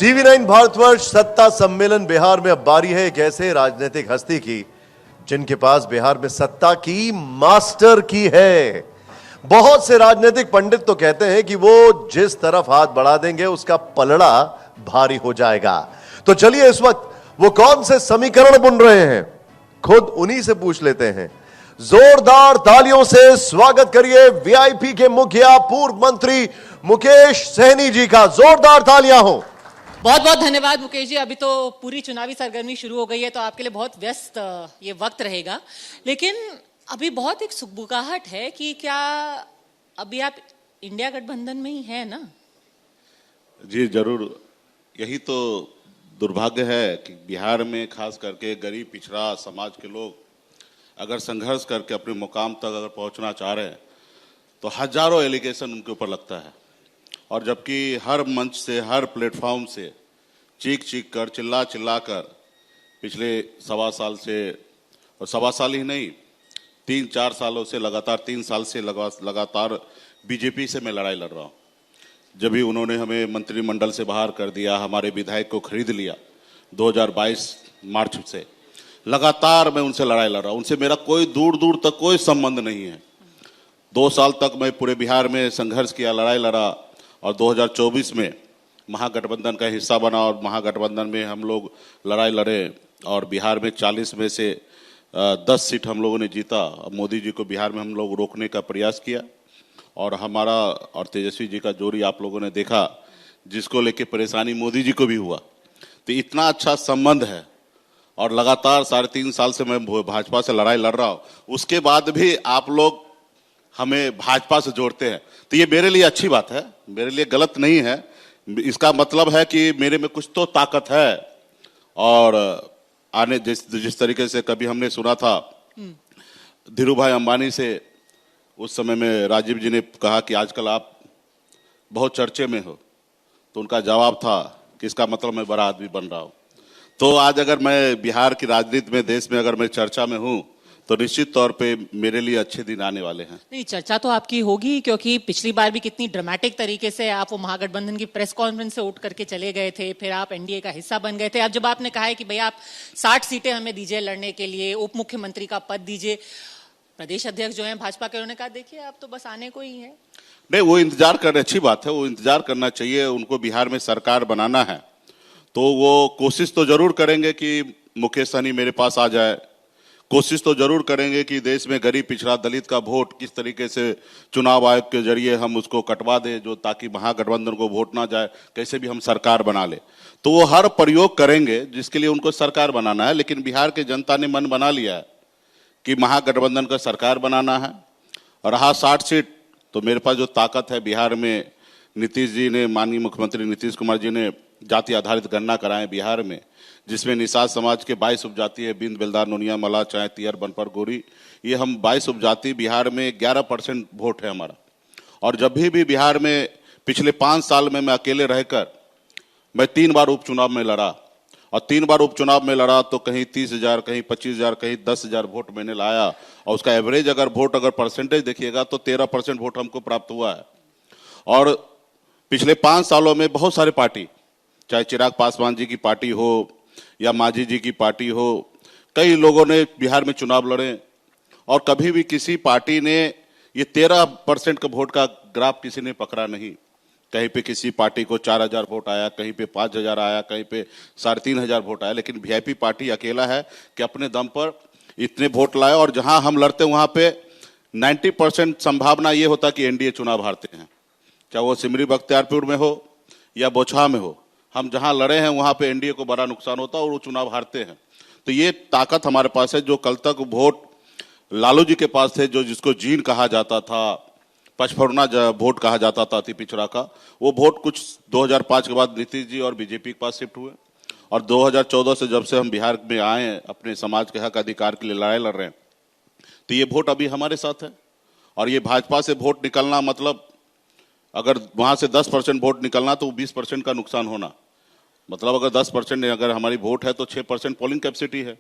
TV9 Bharatvarsh सत्ता सम्मेलन बिहार में अब बारी है एक ऐसे राजनीतिक हस्ती की जिनके पास बिहार में सत्ता की मास्टर की है। बहुत से राजनीतिक पंडित तो कहते हैं कि वो जिस तरफ हाथ बढ़ा देंगे उसका पलड़ा भारी हो जाएगा। तो चलिए इस वक्त वो कौन से समीकरण बुन रहे हैं, खुद उन्हीं से पूछ लेते हैं। जोरदार तालियों से स्वागत करिए वीआईपी के मुखिया पूर्व मंत्री मुकेश सहनी जी का। जोरदार तालियां हो। बहुत बहुत धन्यवाद मुकेश जी। अभी तो पूरी चुनावी सरगर्मी शुरू हो गई है तो आपके लिए बहुत व्यस्त ये वक्त रहेगा, लेकिन अभी बहुत एक सुगबुगाहट है कि क्या अभी आप इंडिया गठबंधन में ही हैं ना? जी जरूर। यही तो दुर्भाग्य है कि बिहार में खास करके गरीब पिछड़ा समाज के लोग अगर संघर्ष करके अपने मुकाम तक अगर पहुंचना चाह रहे हैं तो हजारों एलिगेशन उनके ऊपर लगता है, और जबकि हर मंच से हर प्लेटफॉर्म से चीख कर चिल्ला कर पिछले सवा साल से, और सवा साल ही नहीं 3-4 सालों से लगातार 3 साल से लगातार बीजेपी से मैं लड़ाई लड़ रहा हूँ। जब भी उन्होंने हमें मंत्रिमंडल से बाहर कर दिया, हमारे विधायक को खरीद लिया 2022 मार्च से, लगातार मैं उनसे लड़ाई लड़ रहा हूँ। उनसे मेरा कोई दूर तक कोई संबंध नहीं है। 2 साल तक मैं पूरे बिहार में संघर्ष किया, लड़ाई लड़ा, और 2024 में महागठबंधन का हिस्सा बना और महागठबंधन में हम लोग लड़ाई लड़े और बिहार में 40 में से 10 सीट हम लोगों ने जीता। मोदी जी को बिहार में हम लोग रोकने का प्रयास किया, और हमारा और तेजस्वी जी का जोड़ी आप लोगों ने देखा, जिसको लेके परेशानी मोदी जी को भी हुआ। तो इतना अच्छा संबंध है, और लगातार 3.5 साल से मैं भाजपा से लड़ाई लड़ रहा हूँ, उसके बाद भी आप लोग हमें भाजपा से जोड़ते हैं। तो ये मेरे लिए अच्छी बात है, मेरे लिए गलत नहीं है। इसका मतलब है कि मेरे में कुछ तो ताकत है। और आने जिस तरीके से कभी हमने सुना था धीरू भाई अंबानी से, उस समय में राजीव जी ने कहा कि आजकल आप बहुत चर्चे में हो, तो उनका जवाब था कि इसका मतलब मैं बड़ा आदमी बन रहा हूँ। तो आज अगर मैं बिहार की राजनीति में, देश में अगर मैं चर्चा में हूँ तो निश्चित तौर पे मेरे लिए अच्छे दिन आने वाले हैं। नहीं, चर्चा तो आपकी होगी, क्योंकि पिछली बार भी कितनी ड्रामेटिक तरीके से आप वो महागठबंधन की प्रेस कॉन्फ्रेंस से उठ करके चले गए थे, फिर आप एनडीए का हिस्सा बन गए थे। अब जब आपने कहा है कि भाई आप 60 सीटें हमें दीजिए लड़ने के लिए, उप मुख्यमंत्री का पद दीजिए, प्रदेश अध्यक्ष जो है भाजपा के, उन्होंने कहा देखिए आप तो बस आने को ही है। नहीं, वो इंतजार कर रहे, अच्छी बात है, वो इंतजार करना चाहिए। उनको बिहार में सरकार बनाना है तो वो कोशिश तो जरूर करेंगे कि मुकेश सहनी मेरे पास आ जाए। कोशिश तो जरूर करेंगे कि देश में गरीब पिछड़ा दलित का वोट किस तरीके से चुनाव आयोग के जरिए हम उसको कटवा दें, जो ताकि महागठबंधन को वोट ना जाए, कैसे भी हम सरकार बना ले। तो वो हर प्रयोग करेंगे जिसके लिए उनको सरकार बनाना है। लेकिन बिहार के जनता ने मन बना लिया है कि महागठबंधन का सरकार बनाना है। और रहा 60 सीट, तो मेरे पास जो ताकत है बिहार में, नीतीश जी ने, माननीय मुख्यमंत्री नीतीश कुमार जी ने जाति आधारित गणना कराए बिहार में, जिसमें निषाद समाज के 22 उपजाति है, बिंद, बेलदार, नोनिया, मला, चाय, तियर, बनपर, गोरी, ये हम 22 उपजाति, बिहार में 11% वोट है हमारा। और जब भी बिहार में पिछले 5 साल में मैं अकेले रहकर मैं 3 बार उपचुनाव में लड़ा, और 3 बार उपचुनाव में लड़ा तो कहीं 30,000, कहीं 25,000, कहीं 10,000 वोट मैंने लाया, और उसका एवरेज अगर परसेंटेज देखिएगा तो 13% वोट हमको प्राप्त हुआ है। और पिछले 5 सालों में बहुत सारे पार्टी, चाहे चिराग पासवान जी की पार्टी हो या मांझी जी की पार्टी हो, कई लोगों ने बिहार में चुनाव लड़े, और कभी भी किसी पार्टी ने ये 13% का वोट का ग्राफ किसी ने पकड़ा नहीं। कहीं पे किसी पार्टी को 4,000 वोट आया, कहीं पे 5,000 आया, कहीं पे 3,500 वोट आया। लेकिन वीआईपी पार्टी अकेला है कि अपने दम पर इतने वोट लाए, और जहां हम लड़ते वहां पे 90% संभावना ये होता कि एनडीए चुनाव हारते हैं, चाहे वो सिमरी बख्तियारपुर में हो या बोछा में हो। हम जहां लड़े हैं वहां पे एनडीए को बड़ा नुकसान होता है और वो चुनाव हारते हैं। तो ये ताकत हमारे पास है। जो कल तक वोट लालू जी के पास थे, जो जिसको जीन कहा जाता था, पचफोरना वोट कहा जाता था अति पिछड़ा का, वो वोट कुछ 2005 के बाद नीतीश जी और बीजेपी के पास शिफ्ट हुए। और 2014 से जब से हम बिहार में आए, अपने समाज के हक अधिकार के लिए लड़ाई लड़ रहे हैं, तो ये वोट अभी हमारे साथ है। और ये भाजपा से वोट निकलना मतलब, अगर वहां से 10% वोट निकलना तो 20% का नुकसान होना, मतलब अगर 10% अगर हमारी वोट है तो 6% पोलिंग कैपेसिटी है,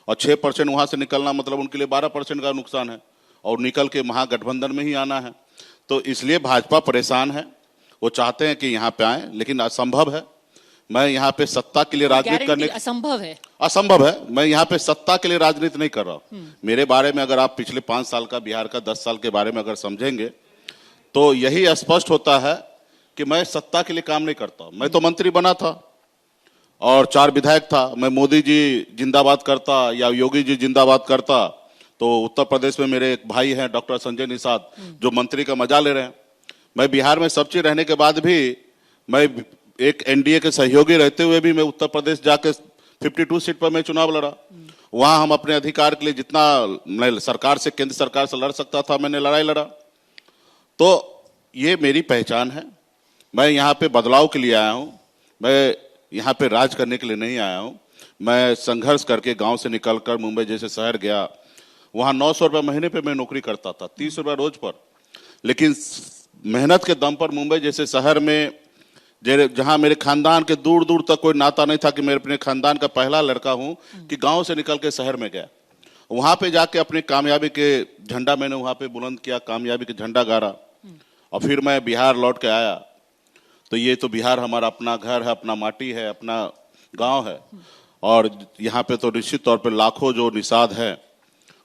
और 6% वहां से निकलना मतलब उनके लिए 12% का नुकसान है, और निकल के महागठबंधन में ही आना है। तो इसलिए भाजपा परेशान है, वो चाहते हैं कि यहाँ पे आए, लेकिन असंभव है। मैं यहाँ पे सत्ता के लिए राजनीति करने असंभव है। असंभव है। मैं यहाँ पे सत्ता के लिए राजनीति नहीं कर रहा हूँ। मेरे बारे में अगर आप पिछले 5 साल का बिहार का 10 साल के बारे में अगर समझेंगे तो यही स्पष्ट होता है कि मैं सत्ता के लिए काम नहीं करता। मैं तो मंत्री बना था और 4 विधायक था। मैं मोदी जी जिंदाबाद करता या योगी जी जिंदाबाद करता तो उत्तर प्रदेश में मेरे एक भाई हैं डॉक्टर संजय निषाद जो मंत्री का मजा ले रहे हैं। मैं बिहार में सब चीज रहने के बाद भी मैं एक एनडीए के सहयोगी रहते हुए भी मैं उत्तर प्रदेश जाके 52 सीट पर मैं चुनाव लड़ा। वहां हम अपने अधिकार के लिए जितना मैं सरकार से केंद्र सरकार से लड़ सकता था मैंने लड़ाई लड़ा। तो ये मेरी पहचान है। मैं यहाँ पे बदलाव के लिए आया हूँ। मैं यहाँ पे राज करने के लिए नहीं आया हूँ। मैं संघर्ष करके गांव से निकलकर मुंबई जैसे शहर गया। वहां 900 रुपये महीने पे मैं नौकरी करता था, 30 रुपये रोज पर। लेकिन मेहनत के दम पर मुंबई जैसे शहर में जहां मेरे खानदान के दूर दूर तक कोई नाता नहीं था कि मैं अपने खानदान का पहला लड़का हूं कि गांव से निकल के शहर में गया। वहां पे जाके अपनी कामयाबी के झंडा मैंने वहां पे बुलंद किया, कामयाबी के झंडा गाड़ा और फिर मैं बिहार लौट के आया। तो ये तो बिहार हमारा अपना घर है, अपना माटी है, अपना गांव है। और यहाँ पे तो निश्चित तौर पर लाखों जो निषाद है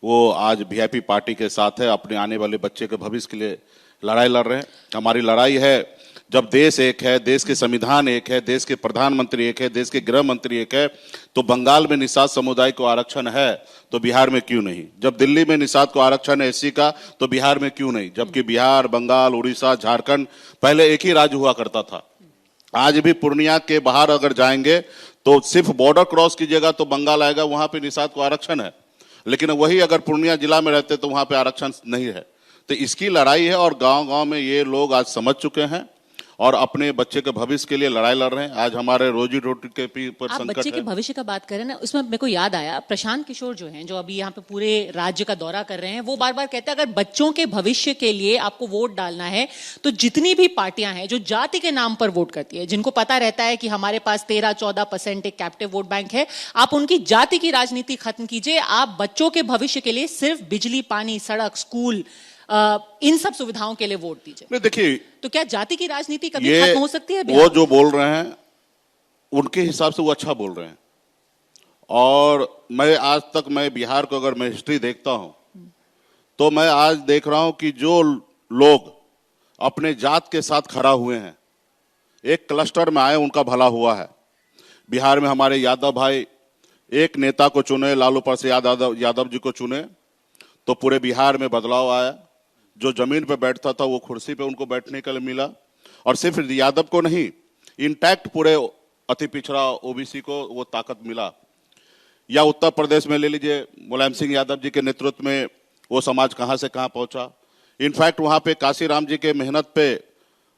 वो आज वीआईपी पार्टी के साथ है, अपने आने वाले बच्चे के भविष्य के लिए लड़ाई लड़ रहे हैं। हमारी लड़ाई है जब देश एक है, देश के संविधान एक है, देश के प्रधानमंत्री एक है, देश के गृह मंत्री एक है, तो बंगाल में निषाद समुदाय को आरक्षण है तो बिहार में क्यों नहीं? जब दिल्ली में निषाद को आरक्षण है एससी का तो बिहार में क्यों नहीं? जबकि बिहार, बंगाल, उड़ीसा, झारखंड पहले एक ही राज्य हुआ करता था। आज भी पूर्णिया के बाहर अगर जाएंगे तो सिर्फ बॉर्डर क्रॉस कीजिएगा तो बंगाल आएगा, वहां पे निषाद को आरक्षण है। लेकिन वही अगर पूर्णिया जिला में रहते तो वहां पे आरक्षण नहीं है। तो इसकी लड़ाई है और गांव गांव में ये लोग आज समझ चुके हैं और अपने बच्चे के भविष्य के लिए लड़ाई लड़ रहे हैं। आज हमारे रोजी रोटी के पर आप संकट बच्चे है। के भविष्य का बात करें ना, उसमें मेरे को याद आया प्रशांत किशोर जो हैं, जो अभी यहाँ पे पूरे राज्य का दौरा कर रहे हैं, वो बार बार कहते हैं अगर बच्चों के भविष्य के लिए आपको वोट डालना है तो जितनी भी पार्टियां हैं जो जाति के नाम पर वोट करती है, जिनको पता रहता है कि हमारे पास 13-14% एक कैप्टिव वोट बैंक है, आप उनकी जाति की राजनीति खत्म कीजिए। आप बच्चों के भविष्य के लिए सिर्फ बिजली, पानी, सड़क, स्कूल, इन सब सुविधाओं के लिए वोट दीजिए। देखिए, तो क्या जाति की राजनीति कभी खत्म हो सकती है? वो जो बोल रहे हैं उनके हिसाब से वो अच्छा बोल रहे हैं। और मैं आज तक मैं बिहार को अगर मैं हिस्ट्री देखता हूं तो मैं आज देख रहा हूं कि जो लोग अपने जात के साथ खड़ा हुए हैं, एक क्लस्टर में आए, उनका भला हुआ है। बिहार में हमारे यादव भाई एक नेता को चुने, लालू प्रसाद यादव जी को चुने तो पूरे बिहार में बदलाव आया। जो जमीन पे बैठता था वो कुर्सी पे उनको बैठने के लिए मिला। और सिर्फ यादव को नहीं, इंटैक्ट पूरे अति पिछड़ा ओबीसी को वो ताकत मिला। या उत्तर प्रदेश में ले लीजिए, मुलायम सिंह यादव जी के नेतृत्व में वो समाज कहां से कहां पहुंचा। इनफैक्ट वहां पे काशीराम जी के मेहनत पे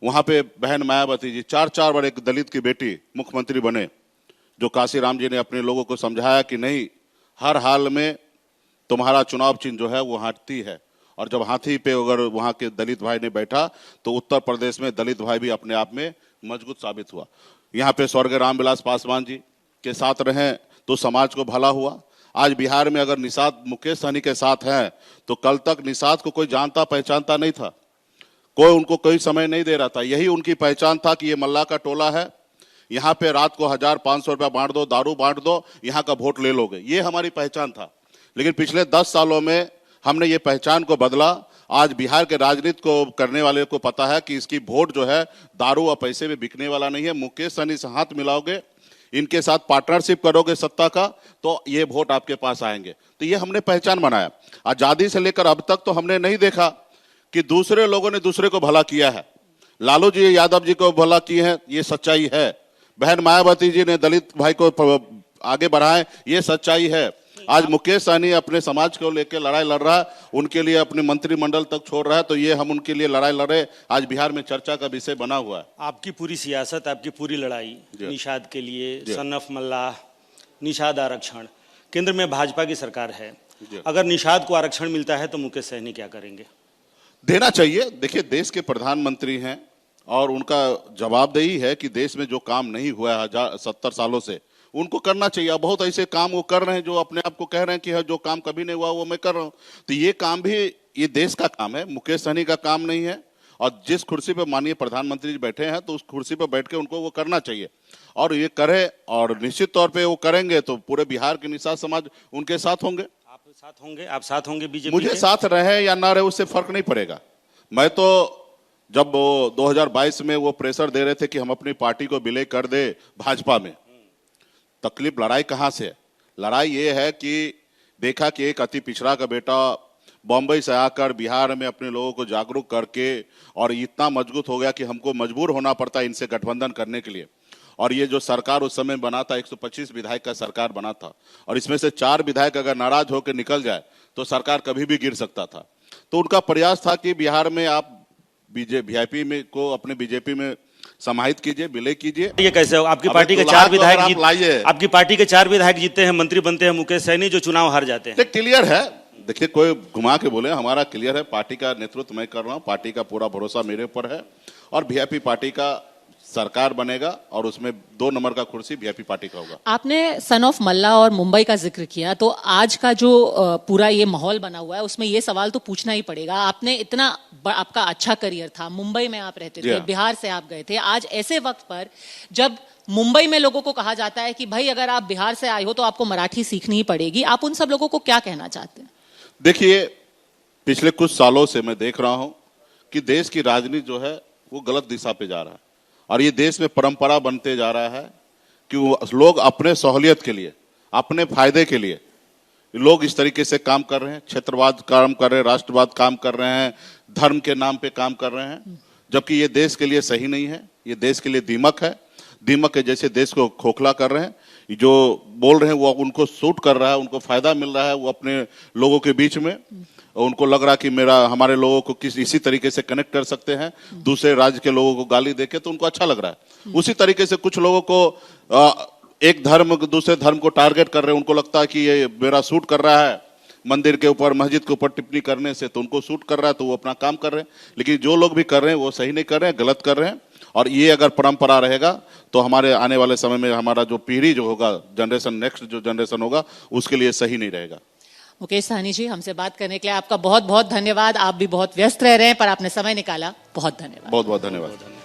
वहां पे बहन मायावती जी 4 बार एक दलित की बेटी मुख्यमंत्री बने। जो काशीराम जी ने अपने लोगों को समझाया कि नहीं, हर हाल में तुम्हारा चुनाव चिन्ह जो है वो हाथी है। और जब हाथी पे अगर वहां के दलित भाई ने बैठा तो उत्तर प्रदेश में दलित भाई भी अपने आप में मजबूत साबित हुआ। यहाँ पे स्वर्गीय रामविलास पासवान जी के साथ रहे तो समाज को भला हुआ। आज बिहार में अगर निषाद मुकेश सहनी के साथ हैं तो कल तक निषाद को कोई जानता पहचानता नहीं था, कोई उनको कोई समय नहीं दे रहा था। यही उनकी पहचान था कि ये मल्ला का टोला है, यहाँ पे रात को 1500 रुपया बांट दो, दारू बांट दो, यहाँ का वोट ले लोगे, ये हमारी पहचान था। लेकिन पिछले 10 सालों में हमने ये पहचान को बदला। आज बिहार के राजनीति को करने वाले को पता है कि इसकी वोट जो है दारू और पैसे में बिकने वाला नहीं है। मुकेश सहनी से हाथ मिलाओगे, इनके साथ पार्टनरशिप करोगे सत्ता का, तो ये वोट आपके पास आएंगे। तो ये हमने पहचान बनाया। आजादी से लेकर अब तक तो हमने नहीं देखा कि दूसरे लोगों ने दूसरे को भला किया है। लालू जी यादव जी को भला किए हैं, ये सच्चाई है। बहन मायावती जी ने दलित भाई को आगे बढ़ाए, ये सच्चाई है। आज मुकेश सहनी अपने समाज को लेकर लड़ाई लड़ रहा है, उनके लिए अपने मंत्रिमंडल तक छोड़ रहा है, तो ये हम उनके लिए लड़ाई लड़े, आज बिहार में चर्चा का विषय बना हुआ है। आपकी पूरी सियासत, आपकी पूरी लड़ाई निषाद के लिए, सन ऑफ मल्लाह, निषाद आरक्षण, केंद्र में भाजपा की सरकार है। अगर निषाद को आरक्षण मिलता है तो मुकेश सहनी क्या करेंगे? देना चाहिए। देखिए, देश के प्रधानमंत्री हैं और उनका जवाबदेही है कि देश में जो काम नहीं हुआ है 70 सालों से उनको करना चाहिए। बहुत ऐसे काम वो कर रहे हैं जो अपने आप को कह रहे हैं कि जो काम कभी नहीं हुआ वो मैं कर रहा हूं। तो ये काम भी ये देश का काम है, मुकेश सहनी का काम नहीं है। और जिस कुर्सी पे माननीय प्रधानमंत्री जी बैठे हैं तो उस कुर्सी पे बैठ के उनको वो करना चाहिए और ये करे, और निश्चित तौर पे वो करेंगे तो पूरे बिहार के निषाद समाज उनके साथ होंगे। आप साथ होंगे बीजेपी मुझे साथ रहे या ना रहे उससे फर्क नहीं पड़ेगा। मैं तो जब वो 2022 में वो प्रेशर दे रहे थे कि हम अपनी पार्टी को विलय कर दे भाजपा में, तकलीफ लड़ाई कहां से है? लड़ाई ये है कि देखा कि एक अति पिछड़ा का बेटा बॉम्बे से आकर बिहार में अपने लोगों को जागरूक करके और इतना मजबूत हो गया कि हमको मजबूर होना पड़ता इनसे गठबंधन करने के लिए। और ये जो सरकार उस समय बना था 125 विधायक का सरकार बना था और इसमें से 4 विधायक अगर नाराज होकर निकल जाए तो सरकार कभी भी गिर सकता था। तो उनका प्रयास था कि बिहार में आप वीआईपी में को अपने बीजेपी में समाहित कीजिए, विलय कीजिए। ये कैसे हो? आपकी पार्टी के 4 विधायक आपकी पार्टी के 4 विधायक जीते हैं, मंत्री बनते हैं मुकेश सहनी, जो चुनाव हार जाते हैं। क्लियर है, देखिए कोई घुमा के बोले, हमारा क्लियर है, पार्टी का नेतृत्व मैं कर रहा हूं, पार्टी का पूरा भरोसा मेरे ऊपर है और वीआईपी पार्टी का सरकार बनेगा और उसमें 2 नंबर का कुर्सी वीआईपी पार्टी का होगा। आपने सन ऑफ मल्ला और मुंबई का जिक्र किया, तो आज का जो पूरा ये माहौल बना हुआ है उसमें ये सवाल तो पूछना ही पड़ेगा। आपने इतना आपका अच्छा करियर था, मुंबई में आप रहते थे, बिहार से आप गए थे, आज ऐसे वक्त पर जब मुंबई में लोगों को कहा जाता है कि भाई अगर आप बिहार से आए हो तो आपको मराठी सीखनी ही पड़ेगी, आप उन सब लोगों को क्या कहना चाहते हैं? देखिए, पिछले कुछ सालों से मैं देख रहा हूं कि देश की राजनीति जो है वो गलत दिशा पे जा रहा है और ये देश में परंपरा बनते जा रहा है कि लोग अपने सहूलियत के लिए, अपने फायदे के लिए लोग इस तरीके से काम कर रहे हैं, क्षेत्रवाद काम कर रहे हैं, राष्ट्रवाद काम कर रहे हैं, धर्म के नाम पे काम कर रहे हैं, जबकि ये देश के लिए सही नहीं है। ये देश के लिए दीमक है, दीमक के जैसे देश को खोखला कर रहे हैं। जो बोल रहे हैं वो उनको सूट कर रहा है, उनको फायदा मिल रहा है, वो अपने लोगों के बीच में उनको लग रहा कि हमारे लोगों को इसी तरीके से कनेक्ट कर सकते हैं, दूसरे राज्य के लोगों को गाली देके, तो उनको अच्छा लग रहा है। उसी तरीके से कुछ लोगों को एक धर्म दूसरे धर्म को टारगेट कर रहे हैं, उनको लगता है कि ये मेरा सूट कर रहा है, मंदिर के ऊपर मस्जिद के ऊपर टिप्पणी करने से तो उनको सूट कर रहा है, तो वो अपना काम कर रहे हैं। लेकिन जो लोग भी कर रहे हैं वो सही नहीं कर रहे हैं, गलत कर रहे हैं। और ये अगर परंपरा रहेगा तो हमारे आने वाले समय में हमारा जो पीढ़ी जो होगा, जनरेशन, नेक्स्ट जो जनरेशन होगा, उसके लिए सही नहीं रहेगा। मुकेश सहनी जी, हमसे बात करने के लिए आपका बहुत बहुत धन्यवाद। आप भी बहुत व्यस्त रह रहे हैं पर आपने समय निकाला, बहुत धन्यवाद। बहुत बहुत धन्यवाद।